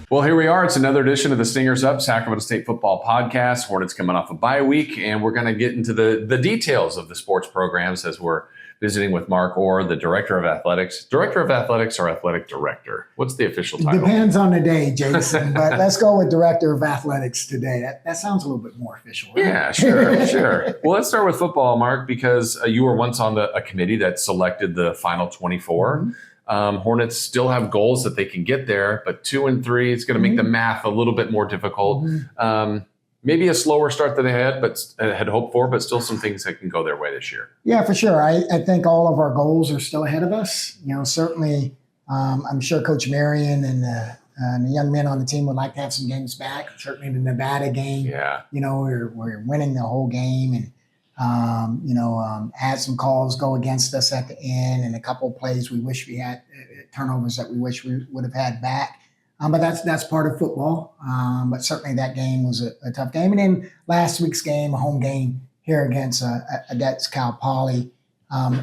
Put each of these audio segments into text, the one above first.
Well, here we are. It's another edition of the Stingers Up Sacramento State Football Podcast. Hornets coming off a bye week, and we're going to get into the details of the sports programs as we're visiting with Mark Orr, the Director of Athletics. Director of Athletics or Athletic Director? What's the official title? Depends on the day, Jason, but let's go with Director of Athletics today. That sounds a little bit more official, right? Yeah, sure. Well, let's start with football, Mark, because you were once on a committee that selected the final 24. Mm-hmm. Hornets still have goals that they can get there, but 2 and 3, it's going to make the math a little bit more difficult. Maybe a slower start than they had hoped for, but still some things that can go their way this year. Yeah, for sure. I think all of our goals are still ahead of us. Certainly, I'm sure Coach Marion and the young men on the team would like to have some games back. Certainly the Nevada game. Yeah. We're winning the whole game, and had some calls go against us at the end, and a couple of plays we wish we had, turnovers that we wish we would have had back. But that's part of football. But certainly that game was a tough game. And then last week's game, a home game here against Cal Poly.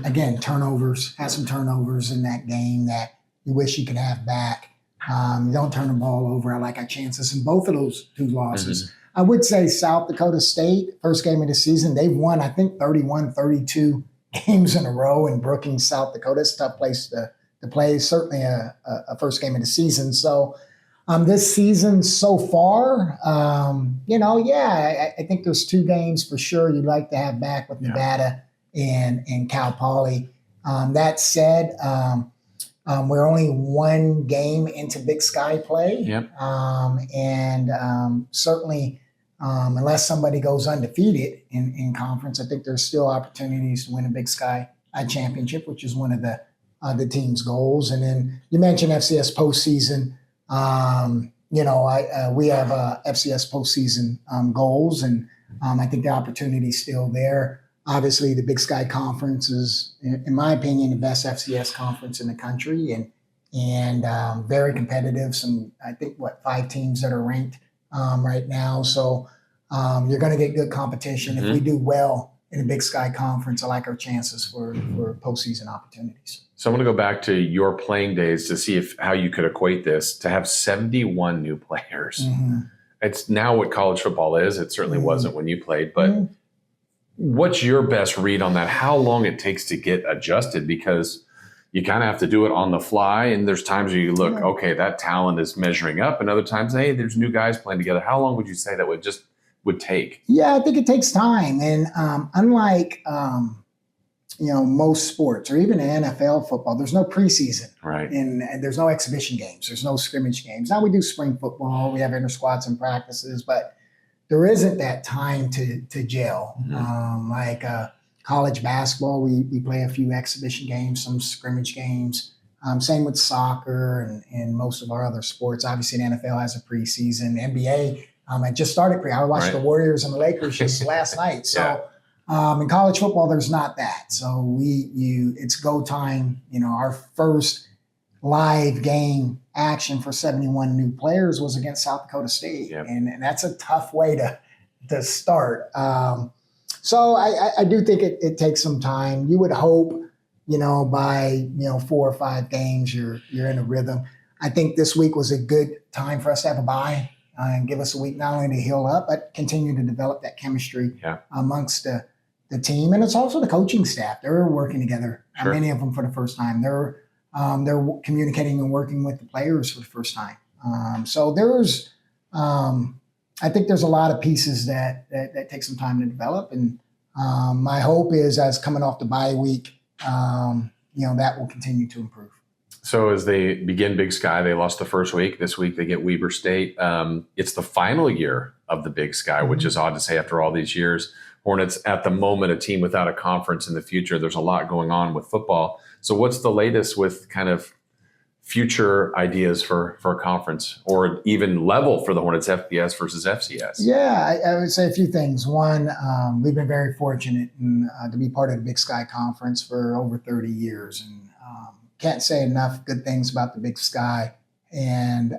Again, turnovers, had some turnovers in that game that you wish you could have back. You don't turn the ball over. I like our chances in both of those two losses. Mm-hmm. I would say South Dakota State, first game of the season, they've won, I think, 31, 32 games in a row in Brookings, South Dakota. It's a tough place to play, certainly a first game of the season. So this season so far, I think there's 2 games for sure you'd like to have back with Nevada and Cal Poly. That said, we're only 1 game into Big Sky play. Yep. Certainly, unless somebody goes undefeated in conference, I think there's still opportunities to win a Big Sky championship, which is one of the team's goals. And then you mentioned FCS postseason. We have FCS postseason goals, and I think the opportunity is still there. Obviously, the Big Sky Conference is, in my opinion, the best FCS conference in the country, and very competitive. I think 5 teams that are ranked right now. So you're going to get good competition. Mm-hmm. If we do well in the Big Sky Conference, I like our chances for postseason opportunities. So I'm going to go back to your playing days to see how you could equate this to have 71 new players. Mm-hmm. It's now what college football is. It certainly wasn't when you played, but what's your best read on that? How long it takes to get adjusted? Because you kind of have to do it on the fly. And there's times where you look, okay, that talent is measuring up. And other times, hey, there's new guys playing together. How long would you say that would take? Yeah, I think it takes time. And unlike, most sports or even NFL football, there's no preseason. Right. And there's no exhibition games. There's no scrimmage games. Now we do spring football. We have inter-squads and practices, but there isn't that time to gel. Mm-hmm. College basketball, we play a few exhibition games, some scrimmage games. Same with soccer and most of our other sports. Obviously, the NFL has a preseason. NBA, I just started I watched the Warriors and the Lakers just last night. So in college football, there's not that. So it's go time. Our first live game action for 71 new players was against South Dakota State. Yep. And that's a tough way to start. So I do think it takes some time. You would hope, by 4 or 5 games, you're in a rhythm. I think this week was a good time for us to have a bye and give us a week not only to heal up, but continue to develop that chemistry amongst the team. And it's also the coaching staff. They're working together, sure. Many of them for the first time. They're communicating and working with the players for the first time. So I think there's a lot of pieces that take some time to develop. And my hope is, as coming off the bye week, that will continue to improve. So as they begin Big Sky, they lost the first week. This week they get Weber State. It's the final year of the Big Sky, mm-hmm. which is odd to say after all these years. Hornets, at the moment, a team without a conference. In the future, there's a lot going on with football. So what's the latest with kind of future ideas for a conference or even level for the Hornets, FBS versus FCS? Yeah, I would say a few things. One, we've been very fortunate to be part of the Big Sky Conference for over 30 years. And can't say enough good things about the Big Sky and,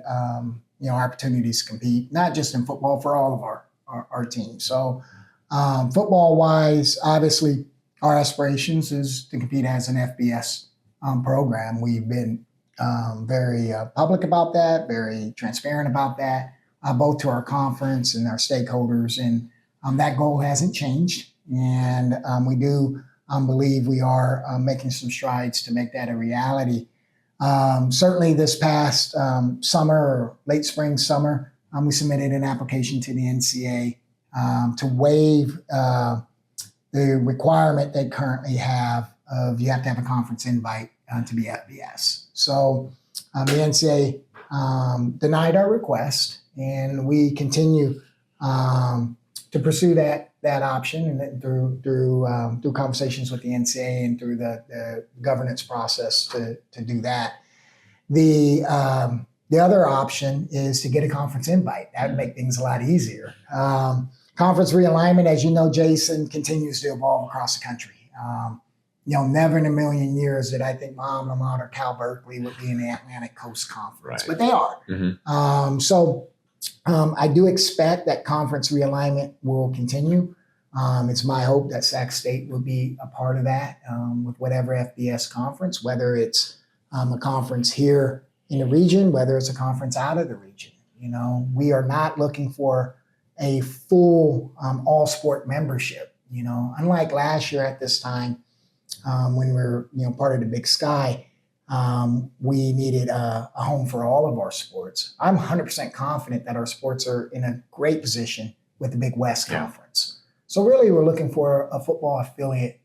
opportunities to compete, not just in football, for all of our teams. So football-wise, obviously, our aspirations is to compete as an FBS program. We've been very public about that, very transparent about that, both to our conference and our stakeholders. And that goal hasn't changed. And we do believe we are making some strides to make that a reality. Certainly this past summer or late spring, summer, we submitted an application to the NCAA to waive the requirement they currently have of you have to have a conference invite to be FBS. So the NCAA denied our request, and we continue to pursue that option, and through conversations with the NCAA and through the governance process to do that. The other option is to get a conference invite. That would make things a lot easier. Conference realignment, as you know, Jason, continues to evolve across the country. Never in a million years did I think my alma mater, Cal Berkeley, would be in the Atlantic Coast Conference, but they are. Mm-hmm. So I do expect that conference realignment will continue. It's my hope that Sac State will be a part of that with whatever FBS conference, whether it's a conference here in the region, whether it's a conference out of the region. We are not looking for a full all sport membership. Unlike last year at this time, when we're part of the Big Sky, we needed a home for all of our sports. I'm 100% confident that our sports are in a great position with the Big West Conference. So really, we're looking for a football affiliate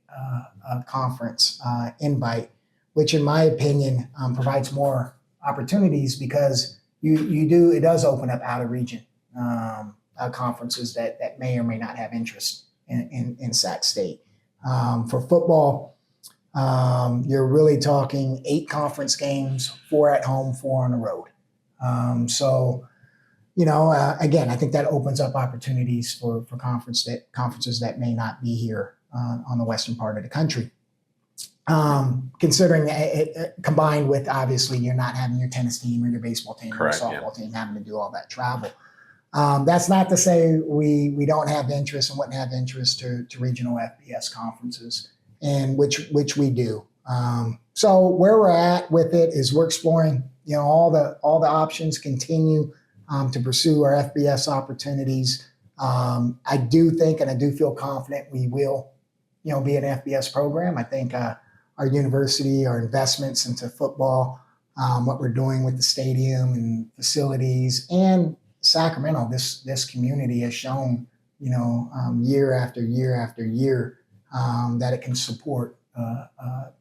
conference invite, which in my opinion provides more opportunities because it does open up out of region conferences that may or may not have interest in Sac State. For football, you're really talking 8 conference games, 4 at home, 4 on the road. Again, I think that opens up opportunities for conferences that may not be here on the western part of the country. Considering it, combined with obviously you're not having your tennis team or your baseball team or your softball team having to do all that travel. That's not to say we don't have interest and wouldn't have interest to regional FBS conferences, and which we do. So where we're at with it is we're exploring, all the options, continue to pursue our FBS opportunities. I do think, and I do feel confident we will, be an FBS program. I think our university, our investments into football, what we're doing with the stadium and facilities, and Sacramento, this community has shown, year after year after year, that it can support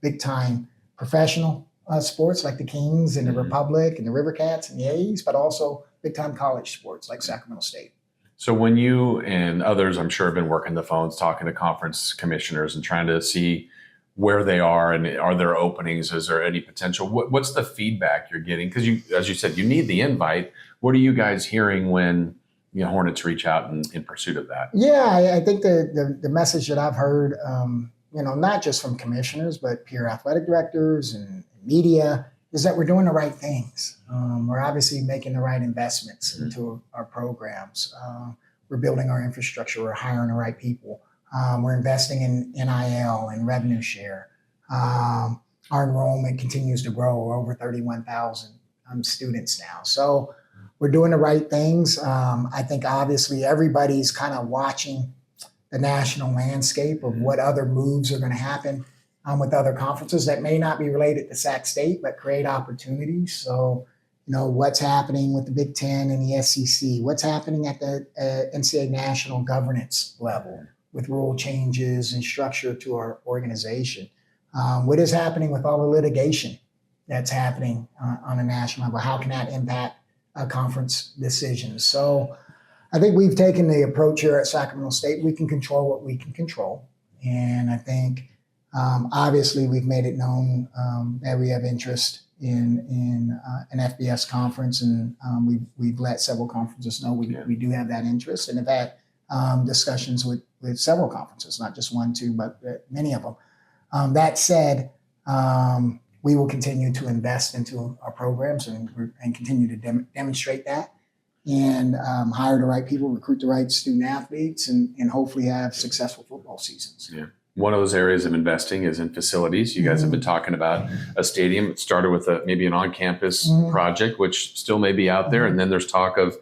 big time professional sports like the Kings and the Republic and the River Cats and the A's, but also big time college sports like Sacramento State. So when you and others, I'm sure, have been working the phones, talking to conference commissioners and trying to see where they are and are there openings? Is there any potential? What's the feedback you're getting? Because as you said, you need the invite. What are you guys hearing when Hornets reach out in pursuit of that? Yeah, I think the message that I've heard, not just from commissioners, but peer athletic directors and media, is that we're doing the right things. We're obviously making the right investments into our programs. We're building our infrastructure. We're hiring the right people. We're investing in NIL and revenue share. Our enrollment continues to grow. We're over 31,000 students now. So we're doing the right things. I think obviously everybody's kind of watching the national landscape of what other moves are going to happen with other conferences that may not be related to Sac State, but create opportunities. So, what's happening with the Big Ten and the SEC, what's happening at the NCAA national governance level with rule changes and structure to our organization. What is happening with all the litigation that's happening on a national level? How can that impact conference decisions? So I think we've taken the approach here at Sacramento State. We can control what we can control. And I think obviously we've made it known that we have interest in an FBS conference, and we've let several conferences know we do have that interest, and have had discussions with several conferences, not just one, two, but many of them. That said, we will continue to invest into our programs and continue to demonstrate that, and hire the right people, recruit the right student athletes, and hopefully have successful football seasons. Yeah. One of those areas of investing is in facilities. You guys have been talking about a stadium. It started with maybe an on-campus project, which still may be out there. And then there's talk of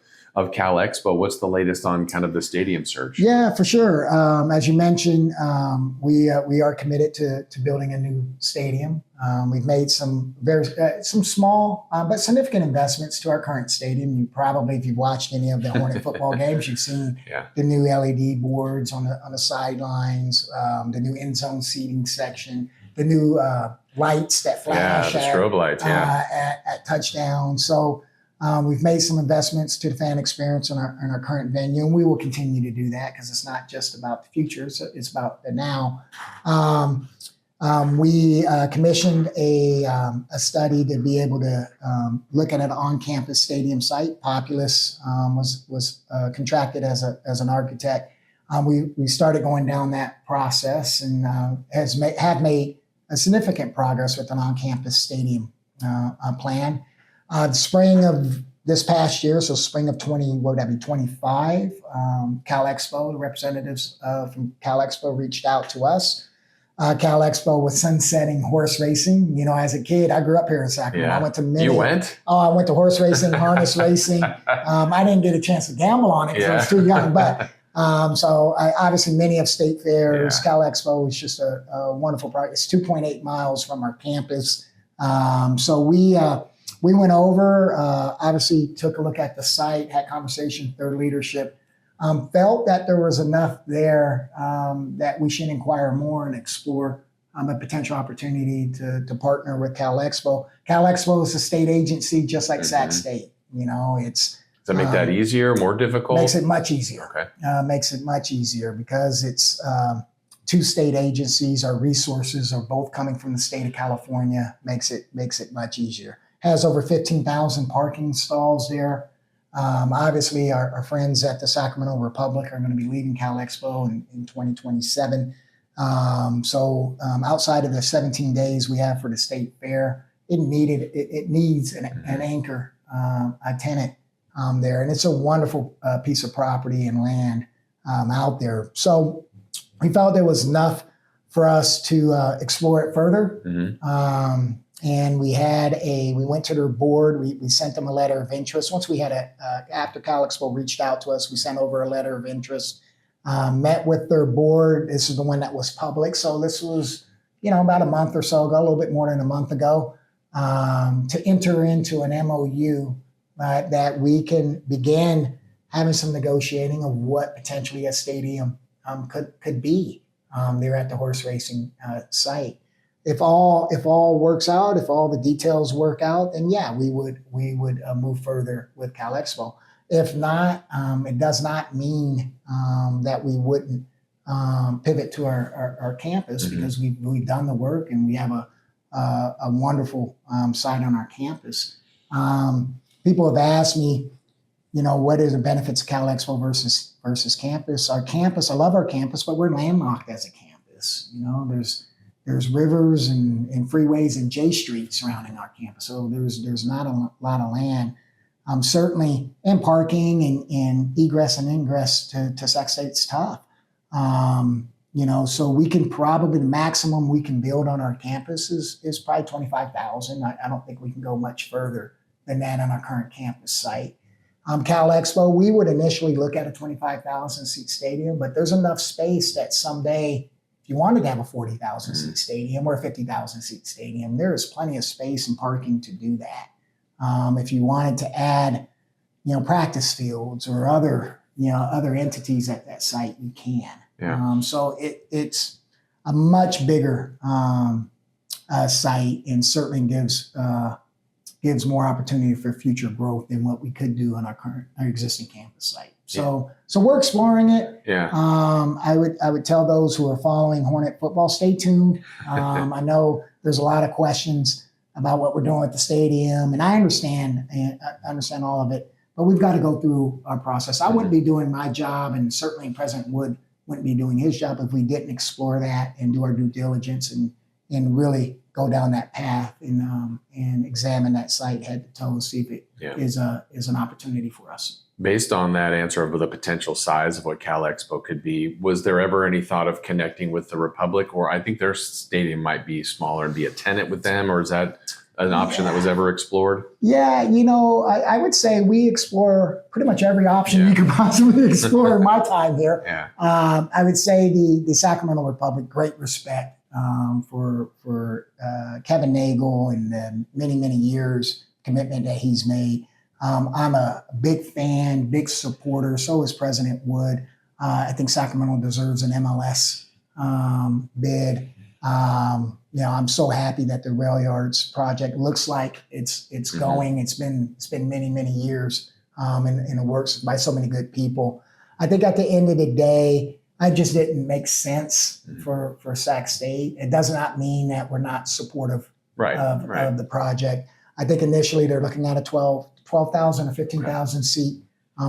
Cal Expo. What's the latest on kind of the stadium search? Yeah, for sure. As you mentioned, we are committed to building a new stadium. We've made some small but significant investments to our current stadium. You probably, if you've watched any of the Hornet football games, you've seen the new LED boards on the sidelines, the new end zone seating section, the new lights that flash, the strobe lights, at touchdown. So. We've made some investments to the fan experience in our current venue, and we will continue to do that because it's not just about the future; it's about the now. We commissioned a study to be able to look at an on-campus stadium site. Populous was contracted as an architect. We started going down that process and have made a significant progress with an on-campus stadium plan. The spring of this past year, so spring of 25, Cal Expo, the representatives from Cal Expo reached out to us. Cal Expo was sunsetting horse racing. You know, as a kid, I grew up here in Sacramento. I went to many. You went? Oh, I went to horse racing, harness racing. I didn't get a chance to gamble on it because I was too young. But so obviously many of state fairs. Cal Expo is just a wonderful project. It's 2.8 miles from our campus. So we went over, obviously took a look at the site, had conversations with their leadership, felt that there was enough there that we should inquire more and explore a potential opportunity to partner with Cal Expo. Cal Expo is a state agency just like Sac State. You know, does that make that easier, more difficult? Makes it much easier. Okay. Makes it much easier because it's two state agencies. Our resources are both coming from the state of California. Makes it much easier. Has over 15,000 parking stalls there. Obviously, our friends at the Sacramento Republic are going to be leaving Cal Expo in 2027. So outside of the 17 days we have for the state fair, it needs an anchor, a tenant there. And it's a wonderful piece of property and land out there. So we felt there was enough for us to explore it further. And we went to their board. We sent them a letter of interest. Once we had after Cal Expo reached out to us, we sent over a letter of interest, met with their board. This is the one that was public. So this was, about a month or so ago, a little bit more than a month ago, to enter into an MOU that we can begin having some negotiating of what potentially a stadium could be there at the horse racing site. If all works out, if all the details work out, then we would move further with Cal Expo. If not, it does not mean that we wouldn't pivot to our campus because we've done the work and we have a wonderful site on our campus. People have asked me, what are the benefits of Cal Expo versus campus? Our campus, I love our campus, but we're landlocked as a campus. There's rivers and freeways and J Street surrounding our campus. So there's not a lot of land. Certainly, and parking and egress and ingress to Sac State's tough. So we can probably, the maximum we can build on our campus is probably 25,000. I don't think we can go much further than that on our current campus site. Cal Expo, we would initially look at a 25,000 seat stadium, but there's enough space that someday, you wanted to have a 40,000 seat stadium or a 50,000 seat stadium, there is plenty of space and parking to do that. If you wanted to add, practice fields or other entities at that site, you can. So it's a much bigger site and certainly gives more opportunity for future growth than what we could do on our existing campus site. So we're exploring it. I would tell those who are following Hornet football, stay tuned. I know there's a lot of questions about what we're doing with the stadium, and I understand all of it, but we've got to go through our process. I wouldn't be doing my job, and certainly President Wood wouldn't be doing his job if we didn't explore that and do our due diligence and and really go down that path and examine that site head to toe and see if it is an opportunity for us. Based on that answer of the potential size of what Cal Expo could be, was there ever any thought of connecting with the Republic? Or I think their stadium might be smaller and be a tenant with them, or is that an option that was ever explored? Yeah, I would say we explore pretty much every option you could possibly explore in my time here. Yeah. I would say the Sacramento Republic, great respect for Kevin Nagel and the many years commitment that he's made. I'm a big fan, big supporter. So is President Wood. I think Sacramento deserves an MLS bid. I'm so happy that the Rail Yards project looks like it's going. It's been many years in the works by so many good people. I think at the end of the day, it just didn't make sense for Sac State. It does not mean that we're not supportive of the project. I think initially they're looking at a 12,000 or 15,000 seat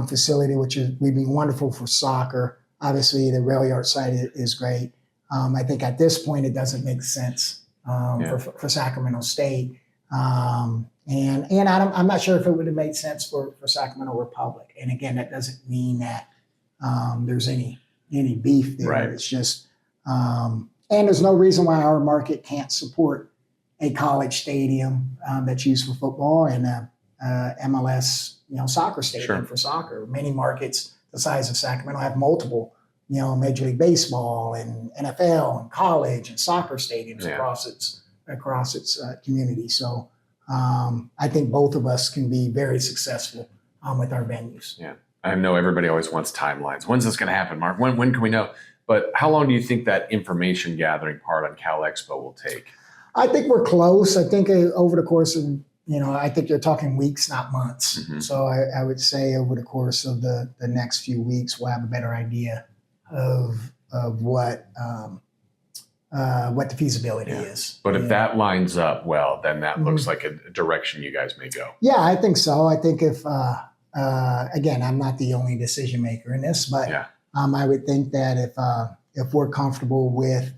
facility, which would be wonderful for soccer. Obviously, the rail yard site is great. I think at this point it doesn't make sense for Sacramento State, and I'm not sure if it would have made sense for Sacramento Republic. And again, that doesn't mean that there's any beef there. Right. It's just and there's no reason why our market can't support a college stadium that's used for football and MLS, soccer stadium for soccer. Many markets the size of Sacramento have multiple, Major League Baseball and NFL and college and soccer stadiums across its community. So I think both of us can be very successful with our venues. Yeah, I know everybody always wants timelines. When's this going to happen, Mark? When can we know? But how long do you think that information gathering part on Cal Expo will take? I think we're close. I think over the course of I think you're talking weeks, not months. Mm-hmm. So I would say over the course of the next few weeks, we'll have a better idea of what the feasibility is. But if that lines up well, then that looks like a direction you guys may go. Yeah, I think so. I think if again, I'm not the only decision maker in this, but I would think that if we're comfortable with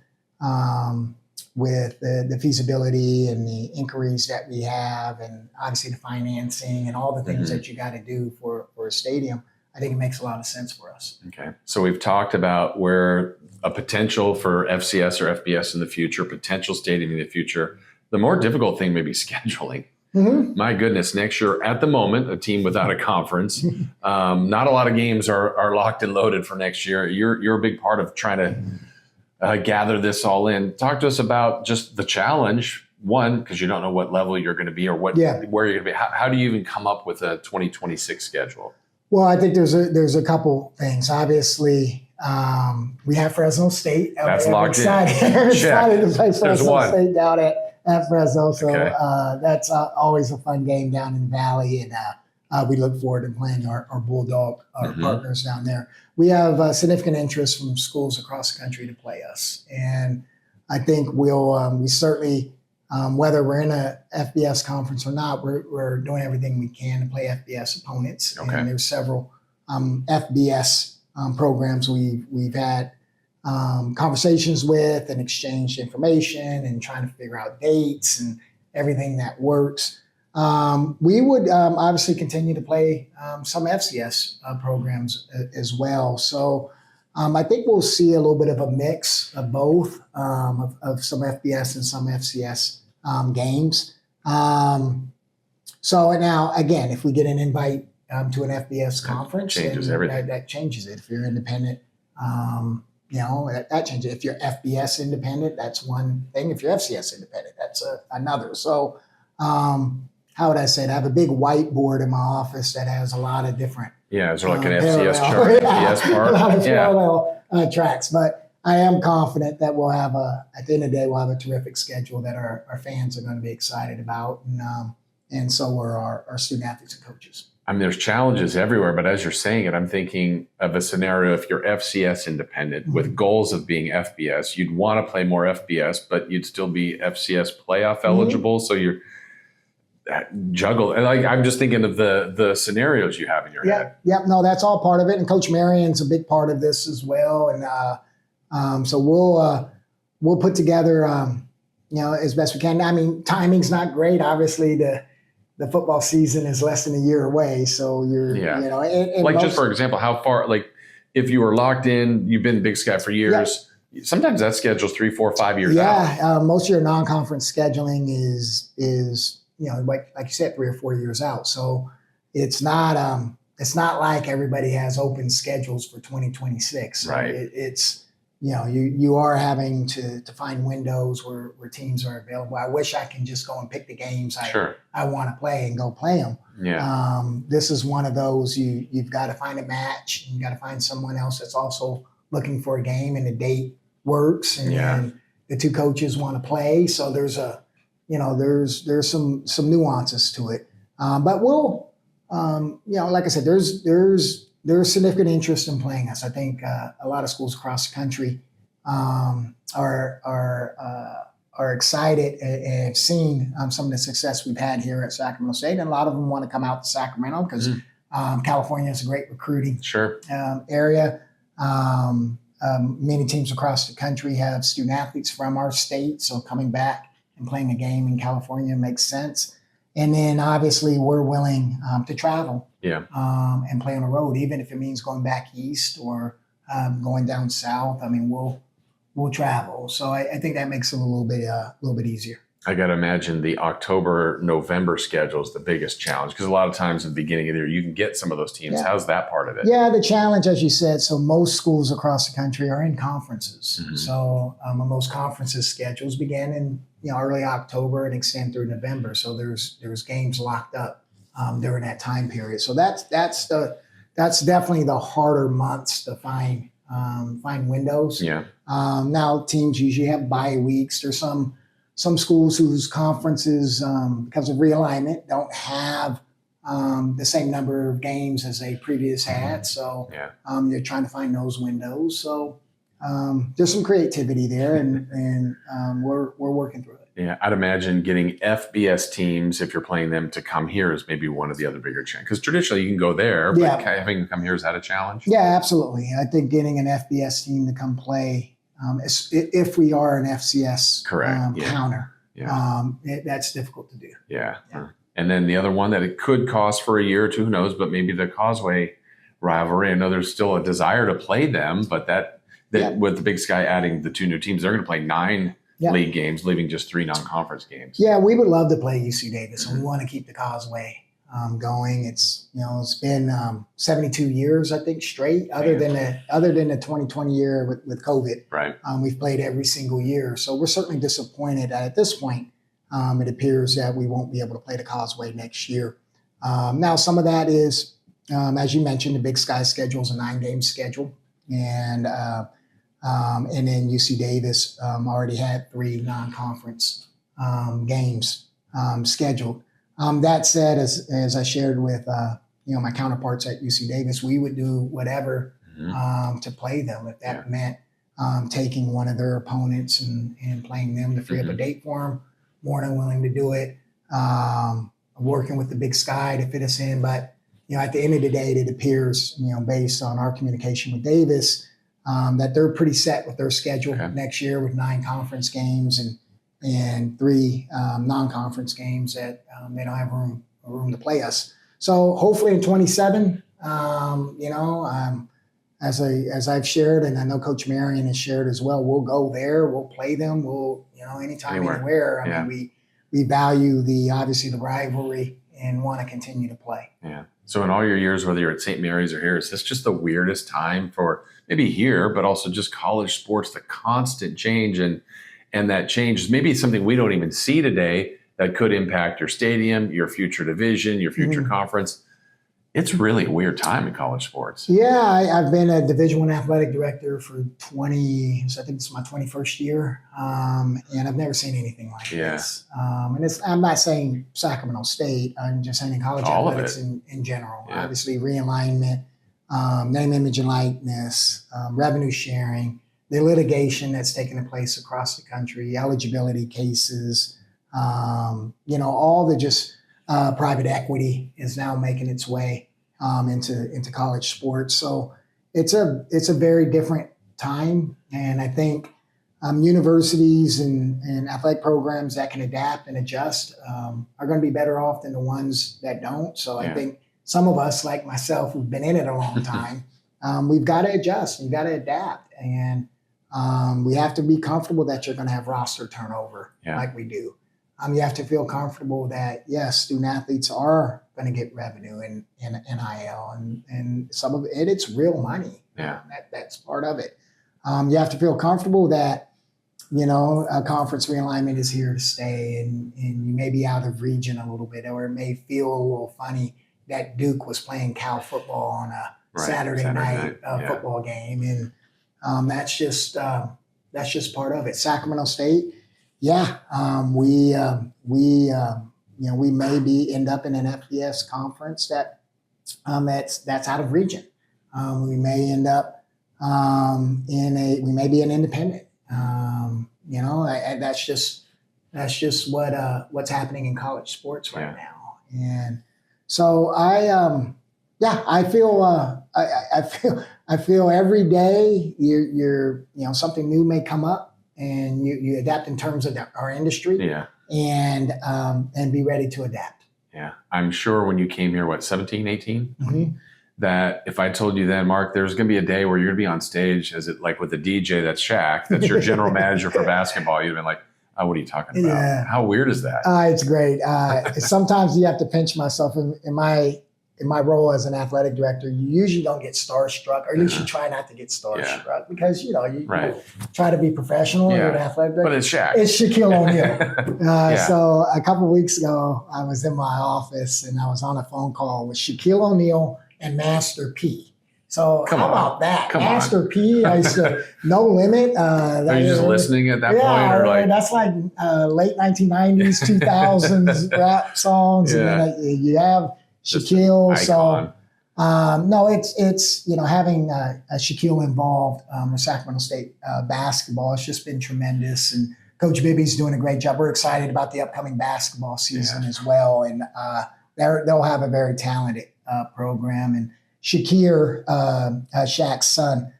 the feasibility and the inquiries that we have, and obviously the financing and all the things that you got to do for a stadium, I think it makes a lot of sense for us. Okay. So we've talked about where a potential for FCS or FBS in the future, potential stadium in the future. The more difficult thing may be scheduling. Mm-hmm. My goodness, next year at the moment, a team without a conference. Not a lot of games are locked and loaded for next year. You're a big part of trying to gather this all in. Talk to us about just the challenge. One, because you don't know what level you're going to be or where you're going to be. How do you even come up with a 2026 schedule? Well, I think there's a couple things. Obviously, we have Fresno State. That's locked in. Excited to play Fresno State down at Fresno. So that's always a fun game down in the Valley, and we look forward to playing our Bulldog partners down there. We have significant interest from schools across the country to play us, and I think we certainly, whether we're in a FBS conference or not, we're doing everything we can to play FBS opponents. Okay. And there's several FBS programs we've had conversations with and exchanged information and trying to figure out dates and everything that works. We would obviously continue to play some FCS programs as well. So I think we'll see a little bit of a mix of both, of some FBS and some FCS games. So now, again, if we get an invite to an FBS conference, changes everything. That changes it. If you're independent, that changes it. If you're FBS independent, that's one thing. If you're FCS independent, that's another. So how would I say it? I have a big whiteboard in my office that has a lot of different. Yeah, is there like an FCS chart, FBS part? A lot of parallel tracks. But I am confident that we'll have at the end of the day, we'll have a terrific schedule that our fans are going to be excited about. And so are our student athletes and coaches. I mean, there's challenges everywhere, but as you're saying it, I'm thinking of a scenario if you're FCS independent with goals of being FBS, you'd want to play more FBS, but you'd still be FCS playoff eligible. So you're juggle. And I'm just thinking of the scenarios you have in your head. Yep. No, that's all part of it. And Coach Marion's a big part of this as well. And so we'll put together as best we can. I mean, timing's not great. Obviously, the football season is less than a year away. So you're, and like just for example, how far, like if you were locked in, you've been Big Sky for years. Sometimes that schedule's 3, 4, 5 years out. Most of your non-conference scheduling is like you said, 3 or 4 years out. So it's not like everybody has open schedules for 2026. So right. It's you are having to find windows where teams are available. I wish I can just go and pick the games I want to play and go play them. Yeah. This is one of those you've got to find a match. You got to find someone else that's also looking for a game, and the date works, and then the two coaches want to play. So there's there's some nuances to it. But we'll like I said, there's significant interest in playing us. I think a lot of schools across the country are excited and have seen some of the success we've had here at Sacramento State, and a lot of them want to come out to Sacramento because California is a great recruiting area. Many teams across the country have student athletes from our state, so coming back and playing a game in California makes sense. And then obviously we're willing to travel and play on the road, even if it means going back east or going down south. I mean, we'll travel. So I think that makes it a little bit easier. I got to imagine the October-November schedule is the biggest challenge, because a lot of times at the beginning of the year, you can get some of those teams. How's that part of it? Yeah, the challenge, as you said, so most schools across the country are in conferences. Mm-hmm. So most conferences schedules begin in early October and extend through November. So there's games locked up during that time period. So that's definitely the harder months to find windows. Yeah. Now teams usually have bye weeks. There's some schools whose conferences, because of realignment, don't have the same number of games as they previously had. So they're trying to find those windows. So there's some creativity there, and we're working through it. Yeah, I'd imagine getting FBS teams, if you're playing them, to come here is maybe one of the other bigger challenges. Because traditionally you can go there, but having them come here, is that a challenge? Yeah, absolutely. I think getting an FBS team to come play, if we are an FCS counter, that's difficult to do. Yeah. And then the other one that it could cost for a year or two, who knows, but maybe the Causeway rivalry. I know there's still a desire to play them, but that with the Big Sky adding the 2 new teams, they're going to play 9 league games, leaving just 3 non-conference games. Yeah, we would love to play UC Davis, and we want to keep the Causeway going. It's it's been 72 years, I think, straight. Other than the 2020 year with COVID, right? We've played every single year, so we're certainly disappointed at this point. It appears that we won't be able to play the Causeway next year. Now, some of that is, as you mentioned, the Big Sky schedule is a 9-game schedule, and then UC Davis already had 3 non-conference games scheduled. That said, as I shared with my counterparts at UC Davis, we would do whatever to play them. If that meant taking one of their opponents and playing them to free up a date for them, more than willing to do it. Working with the Big Sky to fit us in, but at the end of the day, it appears based on our communication with Davis that they're pretty set with their schedule next year with 9 conference games and 3 non-conference games that they don't have room to play us. So hopefully in 27, as I've shared, and I know Coach Marion has shared as well, we'll go there, we'll play them, we'll anytime, anywhere. I mean, we value obviously the rivalry and want to continue to play. Yeah. So in all your years, whether you're at St. Mary's or here, is this just the weirdest time for maybe here, but also just college sports, the constant change and that change is maybe something we don't even see today that could impact your stadium, your future division, your future conference. It's really a weird time in college sports. Yeah, I've been a Division I athletic director for 20, so I think it's my 21st year, and I've never seen anything like this. And I'm not saying Sacramento State, I'm just saying in college athletics in general. Yeah. Obviously, realignment, name, image, and likeness, revenue sharing, the litigation that's taking place across the country, eligibility cases, all the just private equity is now making its way into college sports. So it's a very different time, and I think universities and athletic programs that can adapt and adjust are going to be better off than the ones that don't. So I think some of us, like myself, who've been in it a long time, we've got to adjust, we've got to adapt, and we have to be comfortable that you're going to have roster turnover like we do. You have to feel comfortable that, yes, student athletes are going to get revenue in NIL, and some of it, it's real money. That's part of it. You have to feel comfortable that, a conference realignment is here to stay, and you may be out of region a little bit, or it may feel a little funny that Duke was playing Cal football on a Saturday night football game, and that's just part of it. Sacramento State, we may end up in an FBS conference that's out of region. We may end up we may be an independent. That's just what's happening in college sports right now. And so I feel every day you're something new may come up, and you adapt in terms of our industry, and be ready to adapt. Yeah. I'm sure when you came here, 17, 18? Mm-hmm. That if I told you then, Mark, there's going to be a day where you're going to be on stage like with a DJ that's Shaq, that's your general manager for basketball, you'd have been like, oh, what are you talking about? Yeah. How weird is that? It's great. Sometimes you have to pinch myself in my role as an athletic director. You usually don't get starstruck, or at least you try not to get starstruck, because you try to be professional. You're an athletic director. But it's Shaq. It's Shaquille O'Neal. So a couple of weeks ago, I was in my office and I was on a phone call with Shaquille O'Neal and Master P. So how about that? Master P, I used to No Limit. Are you just listening at that point? Or that's like late 1990s, 2000s rap songs. Yeah. And then you have Shaquille. So no, it's having a Shaquille involved with Sacramento State basketball. It's just been tremendous, and Coach Bibby's doing a great job. We're excited about the upcoming basketball season as well, and they'll have a very talented program. And Shakir, Shaq's son,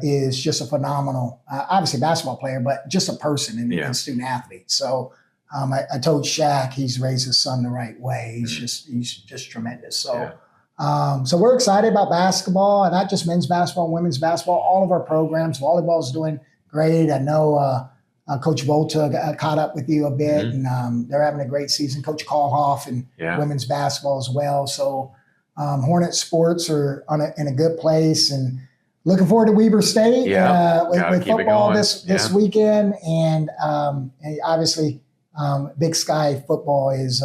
is just a phenomenal, obviously basketball player, but just a person and student athlete. So I told Shaq he's raised his son the right way. He's just tremendous. So so we're excited about basketball, and not just men's basketball, women's basketball, all of our programs. Volleyball is doing great. I know Coach Volta caught up with you a bit, and they're having a great season. Coach Callhoff and women's basketball as well. So Hornet sports are in a good place, and looking forward to Weber State with football this weekend. And obviously Big Sky football is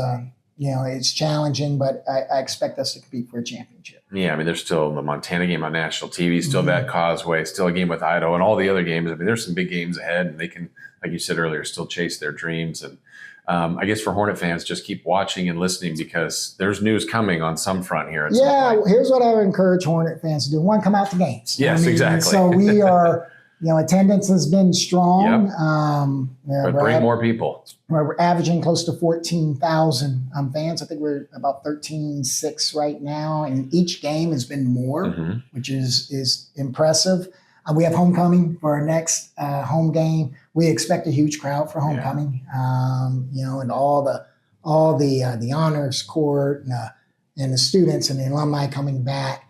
it's challenging, but I expect us to compete for a championship. Yeah, I mean, there's still the Montana game on national TV, still that Causeway, still a game with Idaho, and all the other games. I mean, there's some big games ahead, and they can, like you said earlier, still chase their dreams. And I guess for Hornet fans, just keep watching and listening, because there's news coming on some front here. Here's what I would encourage Hornet fans to do. One, come out to games. Yes, exactly. So we are, attendance has been strong. But bring more people. We're averaging close to 14,000 fans. I think we're about 13,600 right now, and each game has been more, which is impressive. We have homecoming for our next home game. We expect a huge crowd for homecoming, and all the honors court and the students and the alumni coming back.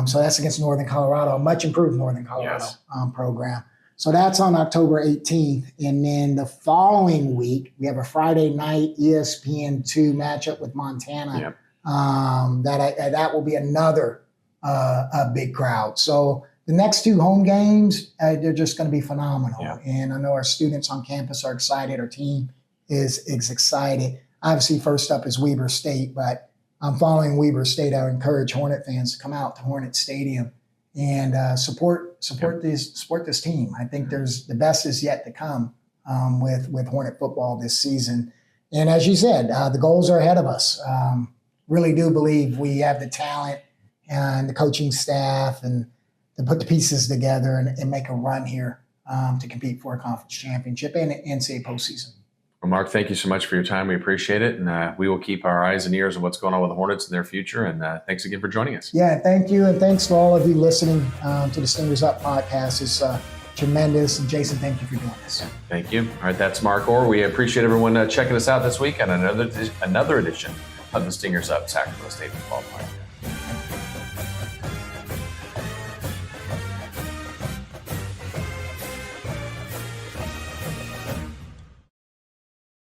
So that's against Northern Colorado, a much improved Northern Colorado program. So that's on October 18th. And then the following week, we have a Friday night ESPN2 matchup with Montana. That will be another a big crowd. So the next two home games, they're just going to be phenomenal. And I know our students on campus are excited. Our team is excited. Obviously, first up is Weber State, but following Weber State, I encourage Hornet fans to come out to Hornet Stadium and support this team. I think the best is yet to come with Hornet football this season. And as you said, the goals are ahead of us. Really do believe we have the talent and the coaching staff and to put the pieces together and make a run here to compete for a conference championship and NCAA postseason. Well, Mark, thank you so much for your time. We appreciate it. And we will keep our eyes and ears on what's going on with the Hornets in their future. And thanks again for joining us. Yeah, thank you. And thanks to all of you listening to the Stingers Up podcast. tremendous. Jason, thank you for doing this. Thank you. All right, that's Mark Orr. We appreciate everyone checking us out this week on another edition of the Stingers Up Sacramento State Football Podcast.